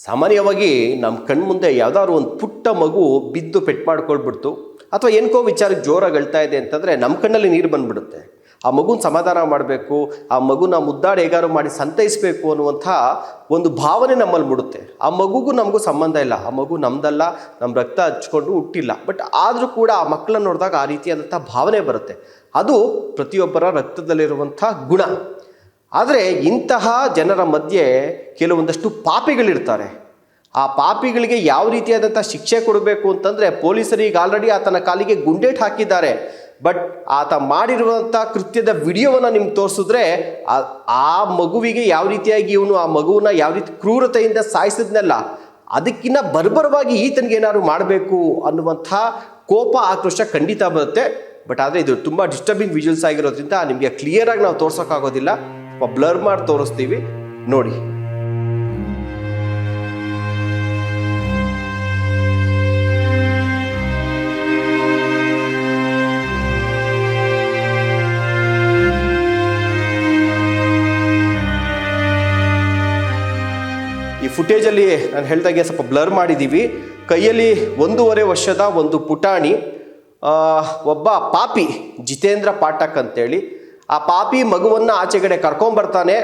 ಸಾಮಾನ್ಯವಾಗಿ ನಮ್ಮ ಕಣ್ಮುಂದೆ ಯಾವ್ದಾದ್ರು ಒಂದು ಪುಟ್ಟ ಮಗು ಬಿದ್ದು ಪೆಟ್ಟು ಮಾಡ್ಕೊಳ್ಬಿಡ್ತು ಅಥವಾ ಏನಕ್ಕೋ ವಿಚಾರಕ್ಕೆ ಜೋರಾಗಿ ಅಳ್ತಾ ಇದೆ ಅಂತಂದರೆ ನಮ್ಮ ಕಣ್ಣಲ್ಲಿ ನೀರು ಬಂದ್ಬಿಡುತ್ತೆ. ಆ ಮಗುನ ಸಮಾಧಾನ ಮಾಡಬೇಕು, ಆ ಮಗುನ ಮುದ್ದಾಡಿ ಹೇಗಾರು ಮಾಡಿ ಸಂತೈಸಬೇಕು ಅನ್ನುವಂಥ ಒಂದು ಭಾವನೆ ನಮ್ಮಲ್ಲಿ ಮೂಡುತ್ತೆ. ಆ ಮಗುಗೂ ನಮಗೂ ಸಂಬಂಧ ಇಲ್ಲ, ಆ ಮಗು ನಮ್ದಲ್ಲ, ನಮ್ಮ ರಕ್ತ ಹಚ್ಕೊಂಡು ಹುಟ್ಟಿಲ್ಲ. ಬಟ್ ಆದರೂ ಕೂಡ ಆ ಮಕ್ಕಳನ್ನ ನೋಡಿದಾಗ ಆ ರೀತಿಯಾದಂಥ ಭಾವನೆ ಬರುತ್ತೆ. ಅದು ಪ್ರತಿಯೊಬ್ಬರ ರಕ್ತದಲ್ಲಿರುವಂಥ ಗುಣ. ಆದರೆ ಇಂತಹ ಜನರ ಮಧ್ಯೆ ಕೆಲವೊಂದಷ್ಟು ಪಾಪಿಗಳಿರ್ತಾರೆ. ಆ ಪಾಪಿಗಳಿಗೆ ಯಾವ ರೀತಿಯಾದಂಥ ಶಿಕ್ಷೆ ಕೊಡಬೇಕು ಅಂತಂದರೆ ಪೊಲೀಸರಿಗೆ ಆಲ್ರೆಡಿ ಆತನ ಕಾಲಿಗೆ ಗುಂಡೇಟ್ ಹಾಕಿದ್ದಾರೆ. ಬಟ್ ಆತ ಮಾಡಿರುವಂಥ ಕೃತ್ಯದ ವಿಡಿಯೋವನ್ನು ನಿಮ್ಗೆ ತೋರಿಸಿದ್ರೆ ಆ ಮಗುವಿಗೆ ಯಾವ ರೀತಿಯಾಗಿ ಇವನು ಆ ಮಗುವನ್ನ ಯಾವ ರೀತಿ ಕ್ರೂರತೆಯಿಂದ ಸಾಯಿಸಿದ್ನಲ್ಲ, ಅದಕ್ಕಿಂತ ಬರ್ಬರವಾಗಿ ಈತನಿಗೆ ಏನಾದ್ರು ಮಾಡಬೇಕು ಅನ್ನುವಂಥ ಕೋಪ ಆಕ್ರೋಶ ಖಂಡಿತ ಬರುತ್ತೆ. ಬಟ್ ಆದರೆ ಇದು ತುಂಬ ಡಿಸ್ಟರ್ಬಿಂಗ್ ವಿಜುವಲ್ಸ್ ಆಗಿರೋದ್ರಿಂದ ನಿಮಗೆ ಕ್ಲಿಯರಾಗಿ ನಾವು ತೋರ್ಸೋಕ್ಕಾಗೋದಿಲ್ಲ, ಬ್ಲರ್ ಮಾಡಿ ತೋರಿಸ್ತೀವಿ ನೋಡಿ. ಈ ಫುಟೇಜಲ್ಲಿ ನಾನು ಹೇಳ್ದಾಗೆ ಸ್ವಲ್ಪ ಬ್ಲರ್ ಮಾಡಿದ್ದೀವಿ. ಕೈಯಲ್ಲಿ 1.5 ವರ್ಷದ ಒಂದು ಪುಟಾಣಿ, ಒಬ್ಬ ಪಾಪಿ ಜಿತೇಂದ್ರ ಪಾಠಕ್ ಅಂತೇಳಿ ಆ ಪಾಪಿ ಮಗುವನ್ನು ಆಚೆಗಡೆ ಕರ್ಕೊಂಬರ್ತಾನೆ.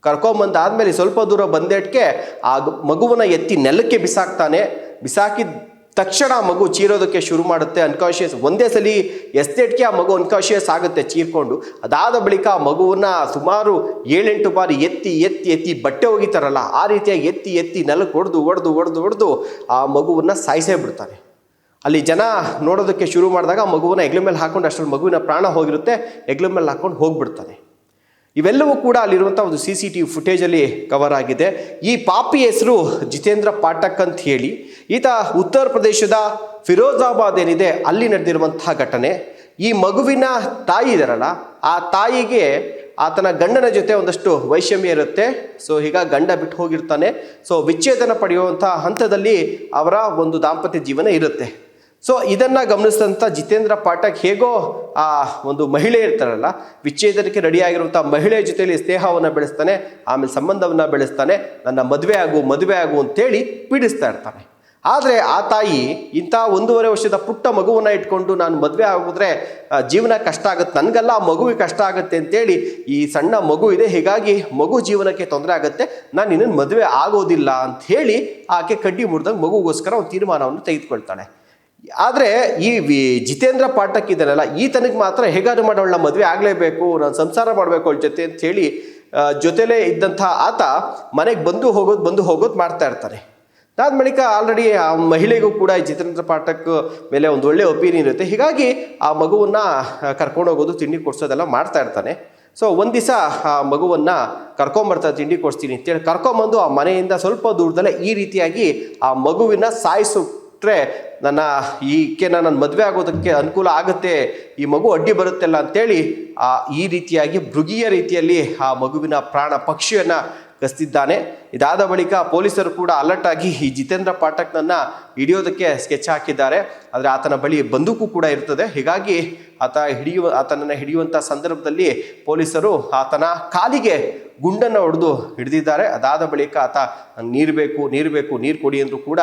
ಕರ್ಕೊಂಬಂದಾದ್ಮೇಲೆ ಸ್ವಲ್ಪ ದೂರ ಬಂದೇಟ್ಗೆ ಆ ಮಗುವನ್ನು ಎತ್ತಿ ನೆಲಕ್ಕೆ ಬಿಸಾಕ್ತಾನೆ. ಬಿಸಾಕಿದ ತಕ್ಷಣ ಆ ಮಗು ಚೀರೋದಕ್ಕೆ ಶುರು ಮಾಡುತ್ತೆ. ಅನ್ಕಾನ್ಷಿಯಸ್ ಒಂದೇ ಸಲ ಎಸ್ಟೇಟ್ಗೆ ಆ ಮಗು ಅನ್ಕಾನ್ಷಿಯಸ್ ಆಗುತ್ತೆ ಚೀರ್ಕೊಂಡು. ಅದಾದ ಬಳಿಕ ಆ ಮಗುವನ್ನು ಸುಮಾರು 7-8 ಬಾರಿ ಎತ್ತಿ ಬಟ್ಟೆ ಒಗಿತಾರಲ್ಲ ಆ ರೀತಿಯಾಗಿ ಎತ್ತಿ ನೆಲಕ್ಕೆ ಹೊಡೆದು ಆ ಮಗುವನ್ನು ಸಾಯಿಸೇ ಬಿಡ್ತಾನೆ. ಅಲ್ಲಿ ಜನ ನೋಡೋದಕ್ಕೆ ಶುರು ಮಾಡಿದಾಗ ಆ ಮಗುವನ್ನು ಹೆಗ್ಲ ಮೇಲೆ ಹಾಕೊಂಡು ಅಷ್ಟರಲ್ಲಿ ಮಗುವಿನ ಪ್ರಾಣ ಹೋಗಿರುತ್ತೆ, ಹೆಗ್ಲ ಮೇಲೆ ಹಾಕೊಂಡು ಹೋಗ್ಬಿಡ್ತಾನೆ. ಇವೆಲ್ಲವೂ ಕೂಡ ಅಲ್ಲಿರುವಂಥ ಒಂದು CCTV ಫುಟೇಜಲ್ಲಿ ಕವರ್ ಆಗಿದೆ. ಈ ಪಾಪಿ ಹೆಸರು ಜಿತೇಂದ್ರ ಪಾಠಕ್ ಅಂತ ಹೇಳಿ. ಈತ ಉತ್ತರ ಪ್ರದೇಶದ ಫಿರೋಜಾಬಾದ್ ಏನಿದೆ ಅಲ್ಲಿ ನಡೆದಿರುವಂತಹ ಘಟನೆ. ಈ ಮಗುವಿನ ತಾಯಿ ಇದಾರಲ್ಲ, ಆ ತಾಯಿಗೆ ಆತನ ಗಂಡನ ಜೊತೆ ಒಂದಷ್ಟು ವೈಷಮ್ಯ ಇರುತ್ತೆ. ಸೊ ಈಗ ಗಂಡ ಬಿಟ್ಟು ಹೋಗಿರ್ತಾನೆ. ಸೊ ವಿಚ್ಛೇದನ ಪಡೆಯುವಂಥ ಹಂತದಲ್ಲಿ ಅವರ ಒಂದು ದಾಂಪತ್ಯ ಜೀವನ ಇರುತ್ತೆ. ಸೊ ಇದನ್ನು ಗಮನಿಸಿದಂಥ ಜಿತೇಂದ್ರ ಪಾಠಕ್ ಹೇಗೋ ಆ ಒಂದು ಮಹಿಳೆ ಇರ್ತಾರಲ್ಲ, ವಿಚ್ಛೇದನಕ್ಕೆ ರೆಡಿಯಾಗಿರುವಂಥ ಮಹಿಳೆಯ ಜೊತೆಯಲ್ಲಿ ಸ್ನೇಹವನ್ನು ಬೆಳೆಸ್ತಾನೆ, ಆಮೇಲೆ ಸಂಬಂಧವನ್ನು ಬೆಳೆಸ್ತಾನೆ. ನನ್ನ ಮದುವೆ ಆಗು ಅಂತೇಳಿ ಪೀಡಿಸ್ತಾ ಇರ್ತಾನೆ. ಆದರೆ ಆ ತಾಯಿ ಇಂಥ 1.5 ವರ್ಷದ ಪುಟ್ಟ ಮಗುವನ್ನು ಇಟ್ಕೊಂಡು ನಾನು ಮದುವೆ ಆಗಿದ್ರೆ ಜೀವನ ಕಷ್ಟ ಆಗುತ್ತೆ, ನನಗಲ್ಲ ಆ ಮಗುವಿಗೆ ಕಷ್ಟ ಆಗುತ್ತೆ ಅಂತೇಳಿ, ಈ ಸಣ್ಣ ಮಗು ಇದೆ ಹೀಗಾಗಿ ಮಗು ಜೀವನಕ್ಕೆ ತೊಂದರೆ ಆಗುತ್ತೆ, ನಾನು ನಿನ್ನನ್ನು ಮದುವೆ ಆಗೋದಿಲ್ಲ ಅಂತ ಹೇಳಿ ಆಕೆ ಕಡ್ಡಿ ಮುರಿದಂಗೆ ಮಗುಗೋಸ್ಕರ ಒಂದು ತೀರ್ಮಾನವನ್ನು ತೆಗೆದುಕೊಳ್ತಾಳೆ. ಆದರೆ ಈ ಜಿತೇಂದ್ರ ಪಾಠಕ್ ಇದನ್ನೆಲ್ಲ ಈತನಿಗೆ ಮಾತ್ರ ಹೇಗಾದ್ರು ಮಾಡೋಳ ಮದುವೆ ಆಗಲೇಬೇಕು, ನಾನು ಸಂಸಾರ ಮಾಡಬೇಕು ಅವಳ ಜೊತೆ ಅಂತ ಹೇಳಿ ಜೊತೆಲೇ ಇದ್ದಂಥ ಆತ ಮನೆಗೆ ಬಂದು ಹೋಗೋದು ಮಾಡ್ತಾ ಇರ್ತಾನೆ. ಅದಾದ ಬಳಿಕ ಆಲ್ರೆಡಿ ಆ ಮಹಿಳೆಗೂ ಕೂಡ ಈ ಜಿತೇಂದ್ರ ಪಾಠಕ್ ಮೇಲೆ ಒಂದು ಒಳ್ಳೆ ಒಪಿನಿಯನ್ ಇರುತ್ತೆ. ಹೀಗಾಗಿ ಆ ಮಗುವನ್ನು ಕರ್ಕೊಂಡೋಗೋದು, ತಿಂಡಿ ಕೊಡಿಸೋದೆಲ್ಲ ಮಾಡ್ತಾ ಇರ್ತಾನೆ. ಸೊ ಒಂದು ದಿವಸ ಆ ಮಗುವನ್ನು ಕರ್ಕೊಂಬರ್ತಾರೆ, ತಿಂಡಿ ಕೊಡಿಸ್ತೀನಿ ಅಂತೇಳಿ ಕರ್ಕೊಂಬಂದು ಆ ಮನೆಯಿಂದ ಸ್ವಲ್ಪ ದೂರದಲ್ಲೇ ಈ ರೀತಿಯಾಗಿ ಆ ಮಗುವಿನ ಸಾಯಿಸಿಟ್ರೆ ನನ್ನ ಮದುವೆ ಆಗೋದಕ್ಕೆ ಅನುಕೂಲ ಆಗುತ್ತೆ, ಈ ಮಗು ಅಡ್ಡಿ ಬರುತ್ತೆಲ್ಲ ಅಂತೇಳಿ ಈ ರೀತಿಯಾಗಿ ಮೃಗೀಯ ರೀತಿಯಲ್ಲಿ ಆ ಮಗುವಿನ ಪ್ರಾಣ ಪಕ್ಷಿಯನ್ನು ಕಸ್ತಿದ್ದಾನೆ. ಇದಾದ ಬಳಿಕ ಪೊಲೀಸರು ಕೂಡ ಅಲರ್ಟ್ ಆಗಿ ಈ ಜಿತೇಂದ್ರ ಪಾಠಕ್ನನ್ನು ಹಿಡಿಯೋದಕ್ಕೆ ಸ್ಕೆಚ್ ಹಾಕಿದ್ದಾರೆ. ಆದರೆ ಆತನ ಬಳಿ ಬಂದೂಕು ಕೂಡ ಇರ್ತದೆ. ಹೀಗಾಗಿ ಆತನನ್ನು ಹಿಡಿಯುವಂಥ ಸಂದರ್ಭದಲ್ಲಿ ಪೊಲೀಸರು ಆತನ ಕಾಲಿಗೆ ಗುಂಡನ್ನು ಹೊಡೆದು ಹಿಡಿದಿದ್ದಾರೆ. ಅದಾದ ಬಳಿಕ ಆತ ನೀರು ಕೊಡಿ ಅಂದರೂ ಕೂಡ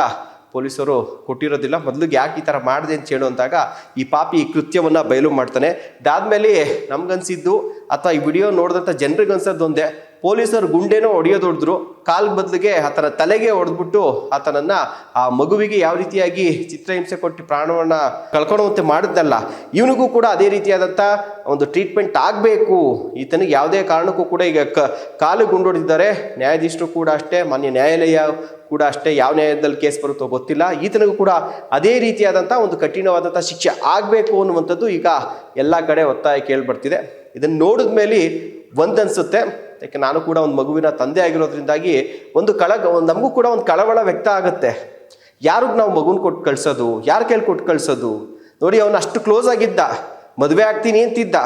ಪೊಲೀಸರು ಕೊಟ್ಟಿರೋದಿಲ್ಲ. ಮೊದಲಿಗೆ ಯಾಕೆ ಈ ಥರ ಮಾಡಿದೆ ಅಂತ ಹೇಳುವಂತಾಗ ಈ ಪಾಪಿ ಈ ಕೃತ್ಯವನ್ನು ಬಯಲು ಮಾಡ್ತಾನೆ. ಇದಾದಮೇಲೆ ನಮ್ಗನ್ಸಿದ್ದು ಅಥವಾ ಈ ವಿಡಿಯೋ ನೋಡಿದಂಥ ಜನರಿಗೆ ಅನ್ಸೋದು ಒಂದೇ, ಪೊಲೀಸರು ಗುಂಡೇನೋ ಹೊಡೆಯೋದೊಡಿದ್ರು, ಕಾಲ್ ಬದಲಿಗೆ ಆತನ ತಲೆಗೆ ಹೊಡೆದ್ಬಿಟ್ಟು ಆತನನ್ನು ಆ ಮಗುವಿಗೆ ಯಾವ ರೀತಿಯಾಗಿ ಚಿತ್ರಹಿಂಸೆ ಕೊಟ್ಟು ಪ್ರಾಣವನ್ನು ಕಳ್ಕೊಳ್ಳುವಂತೆ ಮಾಡಿದ್ದಲ್ಲ, ಇವನಿಗೂ ಕೂಡ ಅದೇ ರೀತಿಯಾದಂಥ ಒಂದು ಟ್ರೀಟ್ಮೆಂಟ್ ಆಗಬೇಕು. ಈತನಿಗೆ ಯಾವುದೇ ಕಾರಣಕ್ಕೂ ಕೂಡ ಈಗ ಕಾಲು ಗುಂಡೊಡೆದಿದ್ದಾರೆ. ನ್ಯಾಯಾಧೀಶರು ಕೂಡ ಅಷ್ಟೇ, ಮಾನ್ಯ ನ್ಯಾಯಾಲಯ ಕೂಡ ಅಷ್ಟೇ, ಯಾವ ನ್ಯಾಯಾಲಯದಲ್ಲಿ ಕೇಸ್ ಬರುತ್ತೋ ಗೊತ್ತಿಲ್ಲ, ಈತನಿಗೂ ಕೂಡ ಅದೇ ರೀತಿಯಾದಂಥ ಒಂದು ಕಠಿಣವಾದಂಥ ಶಿಕ್ಷೆ ಆಗಬೇಕು ಅನ್ನುವಂಥದ್ದು ಈಗ ಎಲ್ಲ ಕಡೆ ಒತ್ತಾಯ ಕೇಳಿಬರ್ತಿದೆ. ಇದನ್ನು ನೋಡಿದ ಮೇಲೆ ಒಂದನ್ಸುತ್ತೆ, ಯಾಕೆ ನಾನು ಕೂಡ ಒಂದು ಮಗುವಿನ ತಂದೆ ಆಗಿರೋದ್ರಿಂದಾಗಿ ನಮಗೂ ಕೂಡ ಒಂದು ಕಳವಳ ವ್ಯಕ್ತ ಆಗುತ್ತೆ. ಯಾರಿಗೆ ನಾವು ಮಗುನ ಕೊಟ್ಟು ಕಳ್ಸೋದು, ಯಾರ ಕೈಲಿ ಕೊಟ್ಟು ಕಳ್ಸೋದು? ನೋಡಿ, ಅವನು ಅಷ್ಟು ಕ್ಲೋಸ್ ಆಗಿದ್ದ, ಮದುವೆ ಆಗ್ತೀನಿ ಅಂತಿದ್ದ,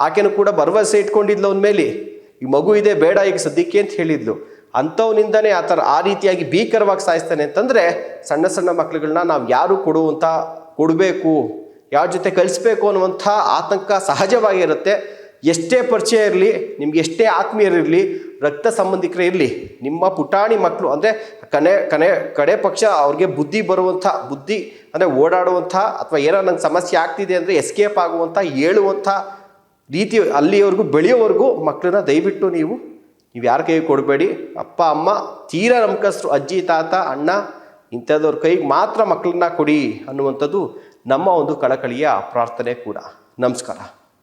ಆಕೆನೂ ಕೂಡ ಭರವಸೆ ಇಟ್ಕೊಂಡಿದ್ಲು ಅವನ ಮೇಲೆ, ಈ ಮಗು ಇದೆ ಬೇಡ ಈಗ ಸದ್ಯಕ್ಕೆ ಅಂತ ಹೇಳಿದ್ಲು. ಅಂಥವನಿಂದನೇ ಆ ರೀತಿಯಾಗಿ ಭೀಕರವಾಗಿ ಸಾಯಿಸ್ತಾನೆ ಅಂತಂದರೆ ಸಣ್ಣ ಮಕ್ಕಳುಗಳನ್ನ ನಾವು ಯಾರು ಕೊಡಬೇಕು, ಯಾರ ಜೊತೆ ಕಳಿಸ್ಬೇಕು ಅನ್ನುವಂಥ ಆತಂಕ ಸಹಜವಾಗಿರುತ್ತೆ. ಎಷ್ಟೇ ಪರಿಚಯ ಇರಲಿ, ನಿಮ್ಗೆ ಎಷ್ಟೇ ಆತ್ಮೀಯರಿರಲಿ, ರಕ್ತ ಸಂಬಂಧಿಕರೇ ಇರಲಿ, ನಿಮ್ಮ ಪುಟಾಣಿ ಮಕ್ಕಳು ಅಂದರೆ ಕಡೆ ಪಕ್ಷ ಅವ್ರಿಗೆ ಬುದ್ಧಿ ಬರುವಂಥ, ಬುದ್ಧಿ ಅಂದರೆ ಓಡಾಡುವಂಥ ಅಥವಾ ಏನೋ ನಂಗೆ ಸಮಸ್ಯೆ ಆಗ್ತಿದೆ ಅಂದರೆ ಎಸ್ಕೇಪ್ ಆಗುವಂಥ, ಹೇಳುವಂಥ ರೀತಿ ಅಲ್ಲಿವರೆಗೂ ಬೆಳೆಯೋವರೆಗೂ ಮಕ್ಕಳನ್ನ ದಯವಿಟ್ಟು ನೀವು ಯಾರ ಕೈಗೆ ಕೊಡಬೇಡಿ. ಅಪ್ಪ ಅಮ್ಮ ತೀರಾ ನಂಬಿಕಸ್ಥರು, ಅಜ್ಜಿ ತಾತ ಅಣ್ಣ ಇಂಥದ್ದವ್ರ ಕೈಗೆ ಮಾತ್ರ ಮಕ್ಕಳನ್ನ ಕೊಡಿ ಅನ್ನುವಂಥದ್ದು ನಮ್ಮ ಒಂದು ಕಳಕಳಿಯ ಪ್ರಾರ್ಥನೆ ಕೂಡ. ನಮಸ್ಕಾರ.